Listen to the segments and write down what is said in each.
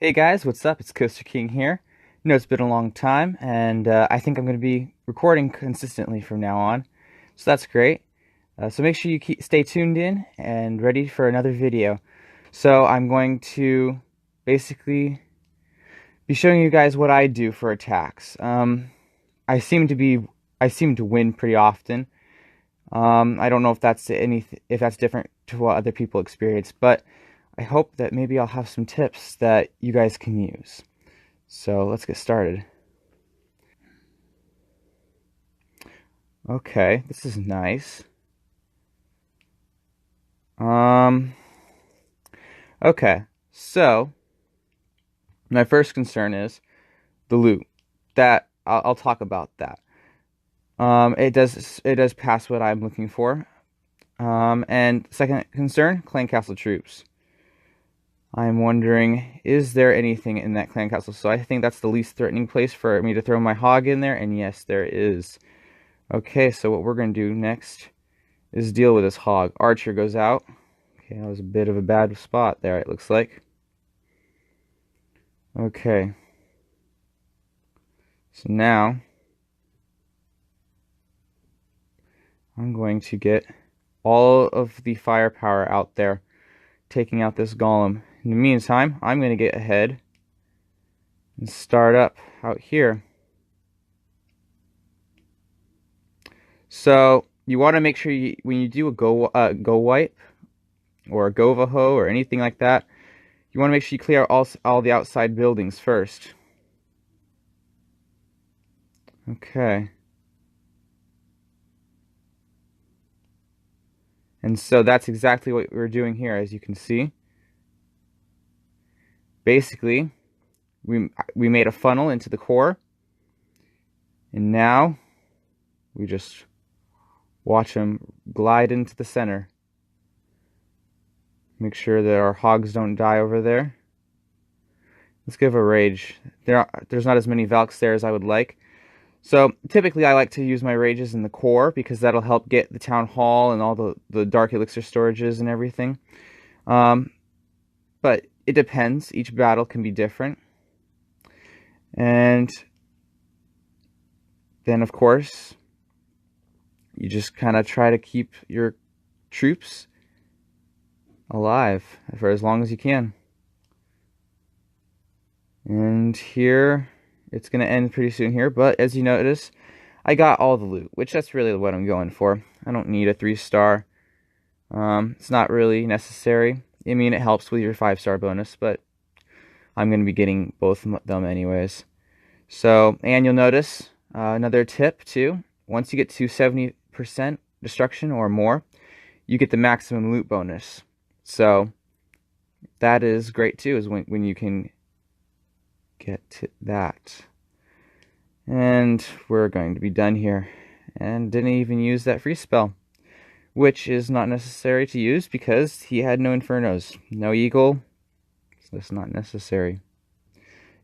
Hey guys, what's up? It's Coasterking here. It's been a long time, and I think I'm going to be recording consistently from now on, so that's great. So make sure you stay tuned in and ready for another video. So I'm going to basically be showing you guys what I do for attacks. I seem to be I seem to win pretty often. I don't know if that's different to what other people experience, but I hope that maybe I'll have some tips that you guys can use. So let's get started. Okay, this is nice. Um, okay, so my first concern is the loot. That I'll talk about that. It does pass what I'm looking for. And second concern, clan castle troops. I'm wondering, is there anything in that clan castle? So I think that's the least threatening place for me to throw my hog in there, and yes, there is. Okay, so what we're going to do next is deal with this hog. Archer goes out. Okay, that was a bit of a bad spot there, it looks like. Okay. So now, I'm going to get all of the firepower out there, taking out this golem. In the meantime, I'm going to get ahead and start up out here. So, you want to make sure when you do a go wipe, or a Govaho, or anything like that, you want to make sure you clear out all the outside buildings first. Okay. And so that's exactly what we're doing here, as you can see. Basically, we made a funnel into the core, and now we just watch them glide into the center. Make sure that our hogs don't die over there. Let's give a rage. There's not as many Valks there as I would like. So typically I like to use my rages in the core because that'll help get the town hall and all the dark elixir storages and everything. But it depends. Each battle can be different. And then of course you just kind of try to keep your troops alive for as long as you can. And here, it's going to end pretty soon here, but as you notice, I got all the loot, which that's really what I'm going for. I don't need a 3-star. It's not really necessary. I mean, it helps with your 5-star bonus, but I'm going to be getting both of them anyways. So, and you'll notice another tip too. Once you get to 70% destruction or more, you get the maximum loot bonus. So, that is great too, is when you can get to that. And we're going to be done here. And didn't even use that free spell, which is not necessary to use because he had no infernos, no eagle, so it's not necessary.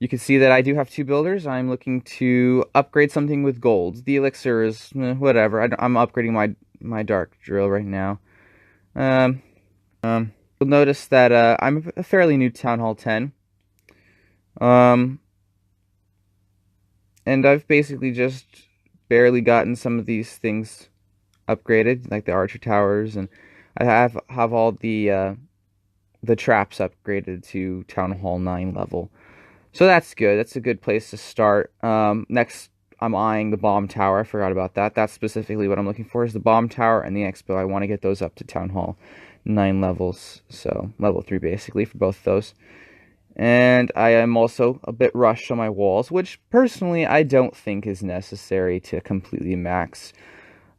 You can see that I do have 2 builders. I'm looking to upgrade something with gold. The elixir is whatever. I'm upgrading my dark drill right now. You'll notice that I'm a fairly new Town Hall 10. And I've basically just barely gotten some of these things upgraded, like the archer towers, and I have all the traps upgraded to Town Hall 9 level. So that's good. That's a good place to start. Next, I'm eyeing the bomb tower. I forgot about that. That's specifically what I'm looking for, is the bomb tower and the expo. I want to get those up to Town Hall 9 levels, so level 3 basically for both of those. And I am also a bit rushed on my walls, which personally I don't think is necessary to completely max.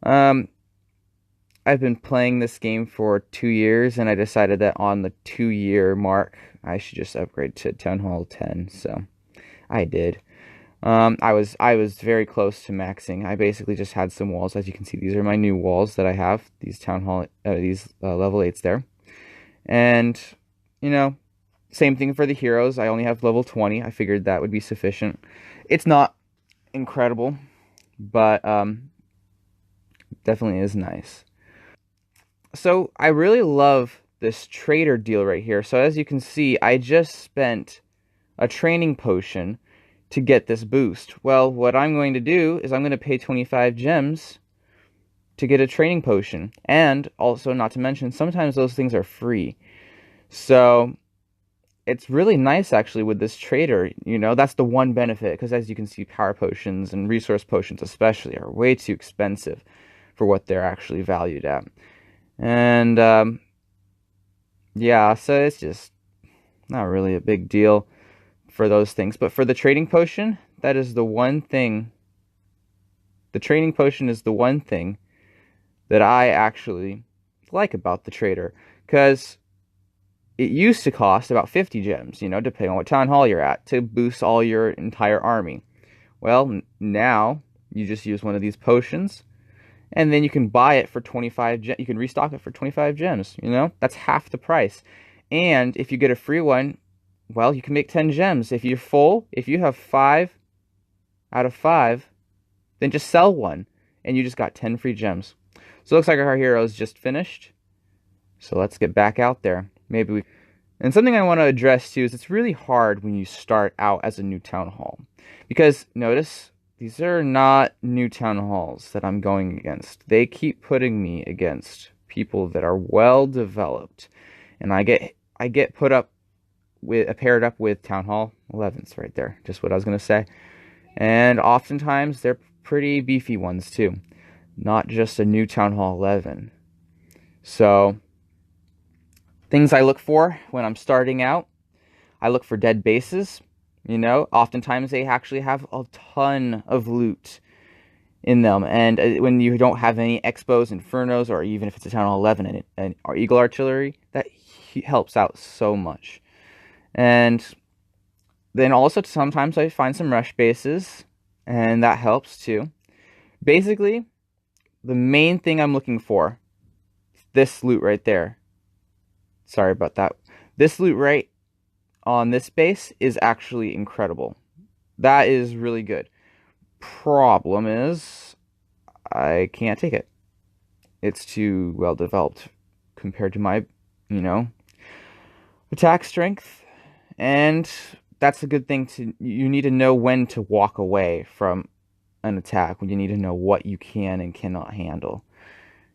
I've been playing this game for 2 years, and I decided that on the 2-year mark, I should just upgrade to Town Hall 10, so I did. I was very close to maxing. I basically just had some walls. As you can see, these are my new walls that I have, these Town Hall, level 8s there. And, you know, same thing for the heroes. I only have level 20. I figured that would be sufficient. It's not incredible, but definitely is nice. So I really love this trader deal right here. So as you can see, I just spent a training potion to get this boost. Well, what I'm going to do is I'm going to pay 25 gems to get a training potion. And also, not to mention, sometimes those things are free. So it's really nice actually with this trader, that's the one benefit, because as you can see, power potions and resource potions especially are way too expensive for what they're actually valued at. And yeah, so it's just not really a big deal for those things. But for the trading potion, that is the one thing. The trading potion is the one thing that I actually like about the trader, because it used to cost about 50 gems, depending on what town hall you're at, to boost all your entire army. Well, now you just use one of these potions, and then you can buy it for 25 gems. You can restock it for 25 gems, That's half the price. And if you get a free one, well, you can make 10 gems. If you're full, if you have 5 out of 5, then just sell one, and you just got 10 free gems. So it looks like our hero is just finished. So let's get back out there. And something I want to address too is it's really hard when you start out as a new town hall. Because notice, these are not new town halls that I'm going against. They keep putting me against people that are well developed. And I get put up with paired up with town hall 11s right there. Just what I was going to say. And oftentimes they're pretty beefy ones too. Not just a new town hall 11. So things I look for when I'm starting out, I look for dead bases. Oftentimes they actually have a ton of loot in them. And when you don't have any Expos, Infernos, or even if it's a Town Hall 11 or Eagle Artillery, that helps out so much. And then also sometimes I find some rush bases, and that helps too. Basically, the main thing I'm looking for, this loot right there. Sorry about that. This loot right on this base is actually incredible. That is really good. Problem is, I can't take it. It's too well developed compared to my, attack strength. And that's a good thing you need to know when to walk away from an attack, when you need to know what you can and cannot handle.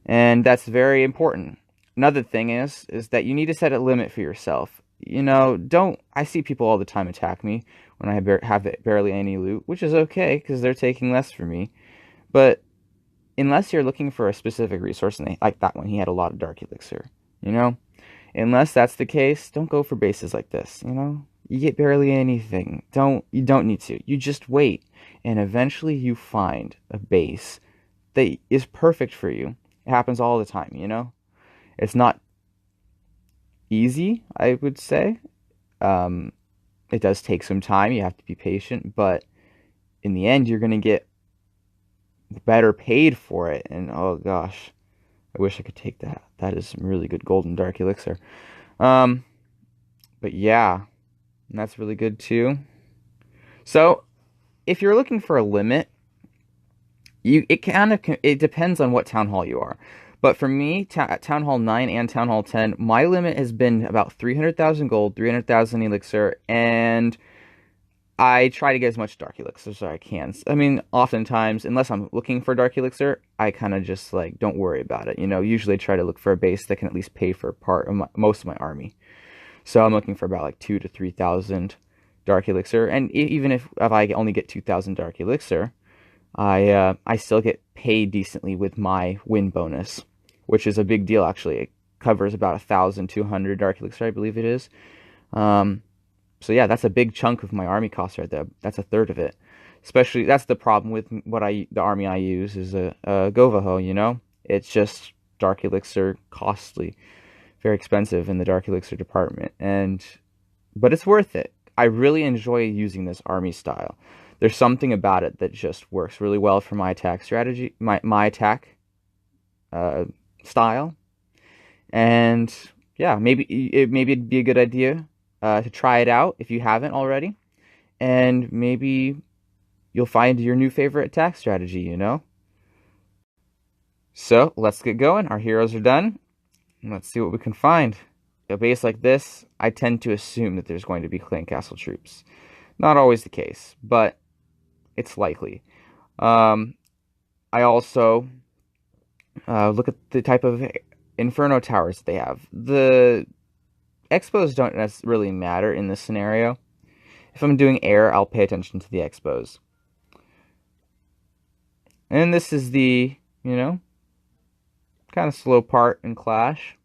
And that's very important. Another thing is that you need to set a limit for yourself. I see people all the time attack me when I have barely any loot, which is okay because they're taking less from me. But unless you're looking for a specific resource, and like that one, he had a lot of dark elixir, Unless that's the case, don't go for bases like this, You get barely anything. You don't need to. You just wait, and eventually you find a base that is perfect for you. It happens all the time, It's not easy, I would say. It does take some time. You have to be patient, but in the end, you're going to get better paid for it. And oh gosh, I wish I could take that. That is some really good golden dark elixir. But yeah, and that's really good too. So if you're looking for a limit, it depends on what town hall you are. But for me, at Town Hall 9 and Town Hall 10, my limit has been about 300,000 gold, 300,000 elixir, and I try to get as much dark elixir as I can. I mean, oftentimes, unless I'm looking for dark elixir, I kind of just don't worry about it. Usually try to look for a base that can at least pay for part of most of my army. So I'm looking for about 2,000 to 3,000 dark elixir, and even if I only get 2,000 dark elixir, I still get paid decently with my win bonus, which is a big deal actually. It covers about 1,200 dark elixir, I believe it is. So yeah, that's a big chunk of my army cost right there. That's a third of it. Especially, that's the problem with the army I use is a Govaho, It's just dark elixir costly, very expensive in the dark elixir department, but it's worth it. I really enjoy using this army style. There's something about it that just works really well for my attack strategy, my attack style. And yeah, maybe it'd be a good idea to try it out if you haven't already. And maybe you'll find your new favorite attack strategy, So let's get going. Our heroes are done. Let's see what we can find. a base like this, I tend to assume that there's going to be clan castle troops. Not always the case, but it's likely. I also look at the type of inferno towers they have. The expos don't really matter in this scenario. If I'm doing air, I'll pay attention to the expos. And this is the, kind of slow part in Clash.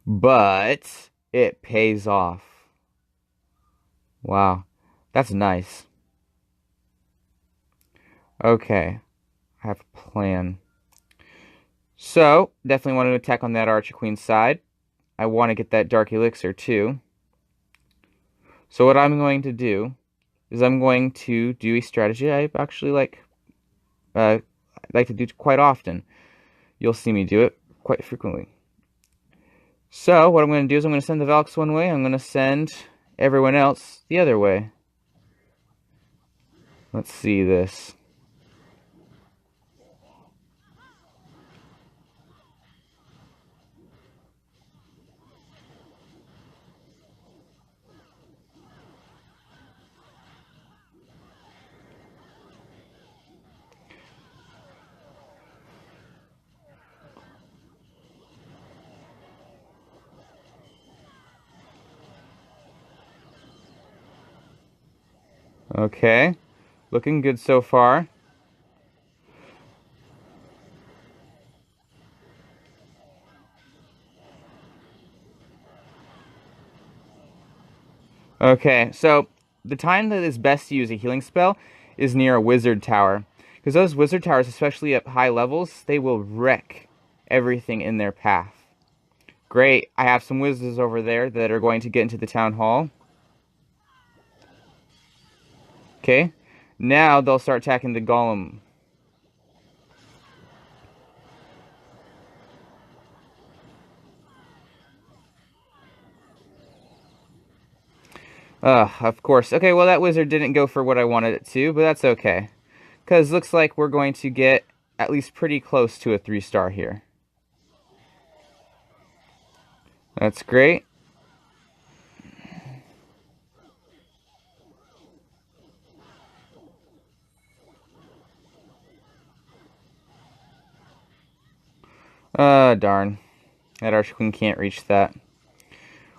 But it pays off. Wow, that's nice. Okay, I have a plan. So, definitely want to attack on that Archer Queen side. I want to get that Dark Elixir too. So what I'm going to do is I'm going to do a strategy I actually like to do quite often. You'll see me do it quite frequently. So what I'm going to do is I'm going to send the Valks one way. I'm going to send everyone else the other way. Let's see this. Okay, looking good so far. Okay, so the time that is best to use a healing spell is near a wizard tower. Because those wizard towers, especially at high levels, they will wreck everything in their path. Great, I have some wizards over there that are going to get into the town hall. Okay, now they'll start attacking the golem. Of course. Okay, well that wizard didn't go for what I wanted it to, but that's okay. Because looks like we're going to get at least pretty close to a 3-star here. That's great. Darn. That Archer Queen can't reach that.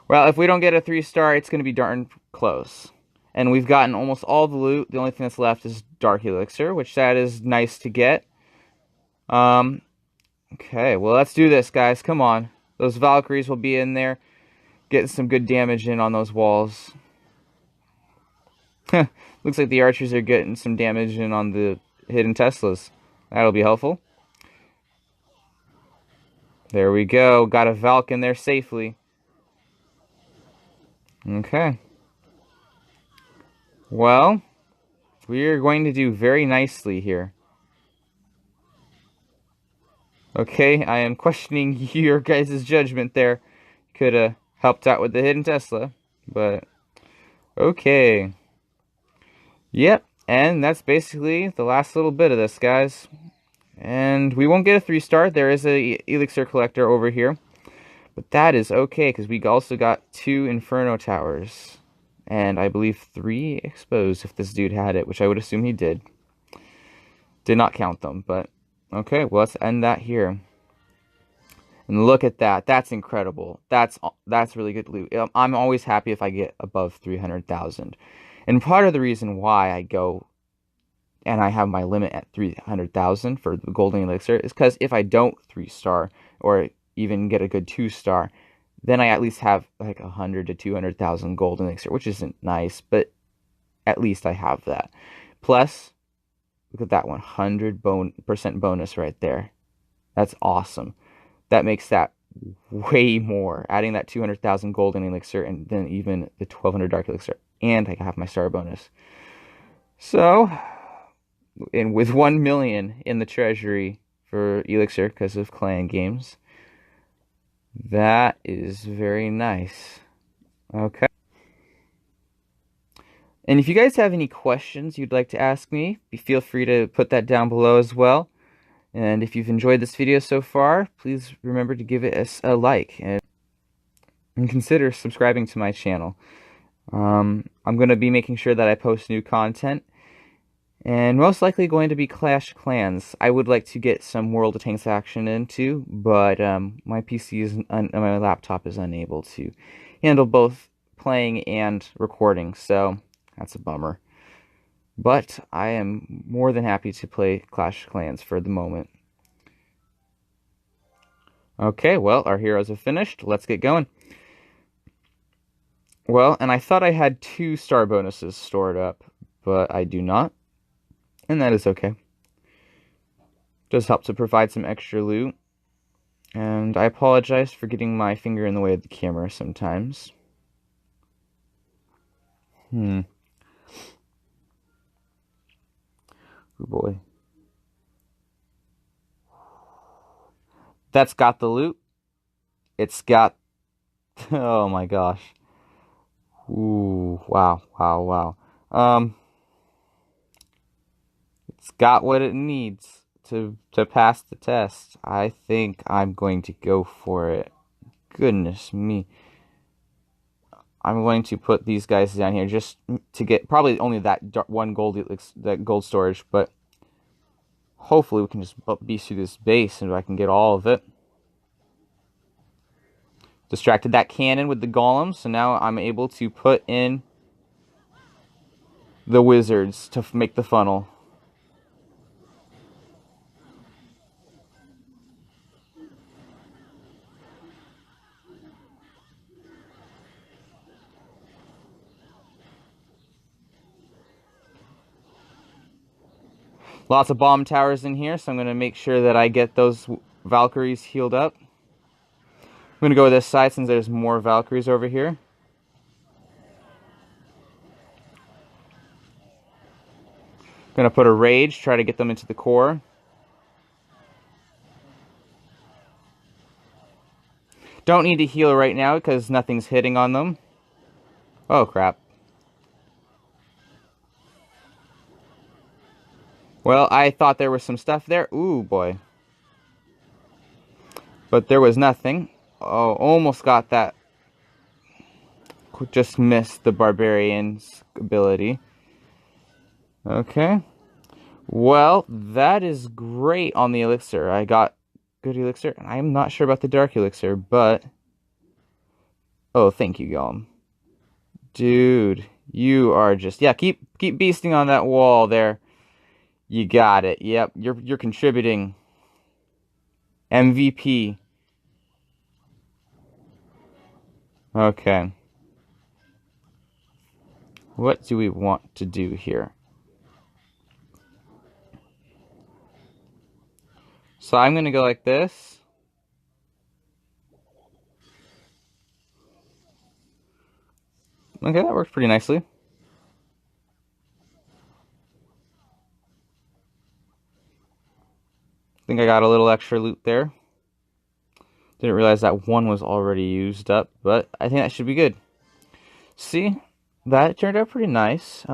Well, if we don't get a 3-star, it's going to be darn close. And we've gotten almost all the loot. The only thing that's left is Dark Elixir, which that is nice to get. Okay, well, let's do this, guys. Come on. Those Valkyries will be in there, getting some good damage in on those walls. Looks like the archers are getting some damage in on the hidden Teslas. That'll be helpful. There we go. Got a Valk in there safely. Okay. Well, we are going to do very nicely here. Okay, I am questioning your guys' judgment there. Could have helped out with the hidden Tesla, but okay. Yep, and that's basically the last little bit of this, guys. And we won't get a 3-star. There is a elixir collector over here. But that is okay, because we also got 2 Inferno Towers. And I believe 3 Expos, if this dude had it, which I would assume he did. Did not count them, but okay, well, let's end that here. And look at that. That's incredible. That's really good loot. I'm always happy if I get above 300,000. And part of the reason why I go and I have my limit at 300,000 for the golden elixir is because if I don't 3-star or even get a good 2-star, then I at least have like 100 to 200,000 golden elixir, which isn't nice, but at least I have that. Plus, look at that 100% bonus right there. That's awesome. That makes that way more. Adding that 200,000 golden elixir and then even the 1,200 dark elixir, and I have my star bonus. So, and with 1 million in the treasury for elixir because of clan games, that is very nice. Okay. And if you guys have any questions you'd like to ask me, feel free to put that down below as well. And if you've enjoyed this video so far, please remember to give it a like. And and consider subscribing to my channel. I'm going to be making sure that I post new content, and most likely going to be Clash of Clans. I would like to get some World of Tanks action into, but my PC is my laptop is unable to handle both playing and recording, so that's a bummer. But I am more than happy to play Clash of Clans for the moment. Okay, well, our heroes have finished. Let's get going. Well, and I thought I had 2 star bonuses stored up, but I do not, and that is okay. Does help to provide some extra loot, and I apologize for getting my finger in the way of the camera sometimes. Oh boy. That's got the loot. It's got... Oh my gosh. Ooh, wow, wow, wow. It's got what it needs to pass the test. I think I'm going to go for it. Goodness me. I'm going to put these guys down here just to get probably only that one gold storage, but hopefully we can just beast through this base and I can get all of it. Distracted that cannon with the golems, so now I'm able to put in the wizards to make the funnel. Lots of bomb towers in here, so I'm going to make sure that I get those Valkyries healed up. I'm going to go to this side since there's more Valkyries over here. I'm going to put a Rage, try to get them into the core. Don't need to heal right now because nothing's hitting on them. Oh, crap. Well, I thought there was some stuff there. Ooh, boy. But there was nothing. Oh, almost got that. Just missed the Barbarian's ability. Okay. Well, that is great on the elixir. I got good elixir. I'm not sure about the dark elixir, but... Oh, thank you, Golem. Dude, you are just... Yeah, keep beasting on that wall there. You got it. Yep, you're contributing. MVP. Okay. What do we want to do here? So I'm going to go like this. Okay, that works pretty nicely. I think I got a little extra loot there. Didn't realize that one was already used up, but I think that should be good. See, that turned out pretty nice.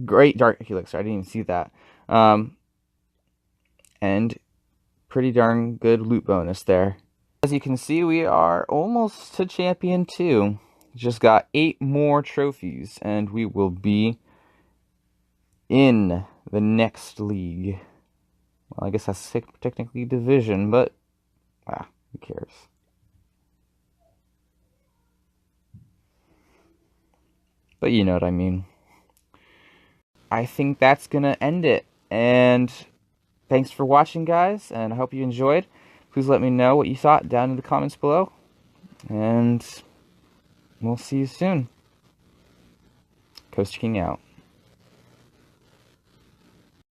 Great dark elixir. I didn't even see that. And pretty darn good loot bonus there. As you can see, we are almost to Champion 2. Just got 8 more trophies, and we will be in the next league. Well, I guess that's technically division, but who cares? But you know what I mean. I think that's gonna end it. And thanks for watching, guys, and I hope you enjoyed. Please let me know what you thought down in the comments below. And we'll see you soon. Coasterking out.